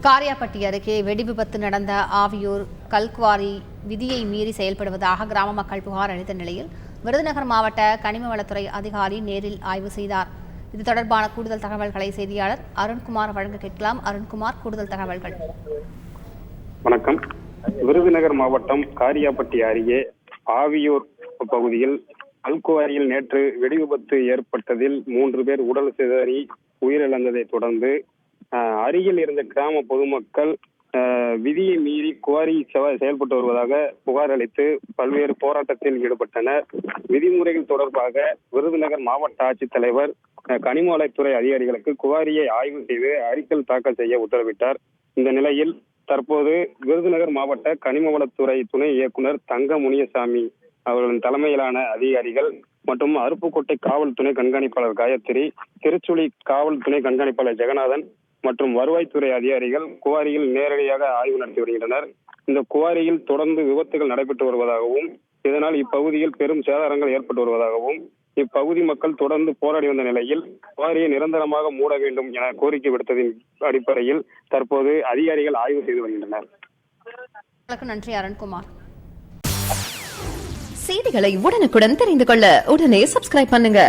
காரியாபட்டி அருகே வெடிவிபத்து நடந்த ஆவியூர் கல்குவாரி விதியை மீறி செயல்படுவதாக கிராம மக்கள் புகார் அளித்த நிலையில் விருதுநகர் மாவட்ட கனிம வளத்துறை அதிகாரி நேரில் ஆய்வு செய்தார். இது தொடர்பான கூடுதல் தகவல்களை செய்தியாளர் அருண்குமார் வழங்க கேட்கலாம். அருண்குமார், கூடுதல் தகவல்கள். வணக்கம். விருதுநகர் மாவட்டம் காரியாபட்டி அருகே ஆவியூர் பகுதியில் கல்குவாரியில் நேற்று வெடிவிபத்து ஏற்பட்டதில் 3 பேர் உடல் சிதறி உயிரிழந்ததை தொடர்ந்து அருகில் இருந்த கிராம பொதுமக்கள் விதியை மீறி குவாரி செயல்பட்டு வருவதாக புகார் அளித்து பல்வேறு போராட்டத்தில் ஈடுபட்டனர். விதிமுறைகள் தொடர்பாக விருதுநகர் மாவட்ட ஆட்சித்தலைவர் கனிம வளத்துறை அதிகாரிகளுக்கு குவாரியை ஆய்வு செய்து அறிக்கை தாக்கல் செய்ய உத்தரவிட்டார். இந்த நிலையில் தற்போது விருதுநகர் மாவட்ட கனிம வளத்துறை துணை இயக்குனர் தங்க முனியசாமி அவர்களின் தலைமையிலான அதிகாரிகள் மற்றும் அருப்புக்கோட்டை காவல் துணை கண்காணிப்பாளர் காயத்ரி, திருச்சுழி காவல் துணை கண்காணிப்பாளர் ஜெகநாதன் மற்றும் வருவாய்த்துறை அதிகாரிகள் குவாரியில் நேரடியாக ஆய்வு நடத்தி வருகின்றனர். இந்த குவாரியில் தொடர்ந்து விபத்துகள் நடைபெற்று வருவதாகவும் இதனால் இப்பகுதியில் பெரும் சேதாரங்கள் ஏற்பட்டு வருவதாகவும் இப்பகுதி மக்கள் தொடர்ந்து போராடி வந்த நிலையில் குவாரியை நிரந்தரமாக மூட வேண்டும் என கோரிக்கை விடுத்ததின் அடிப்படையில் தற்போது அதிகாரிகள் ஆய்வு செய்து வருகின்றனர். நன்றி அருண்குமார். செய்திகளை உடனுக்குடன் தெரிந்து கொள்ள உடனே சப்ஸ்கிரைப் பண்ணுங்க.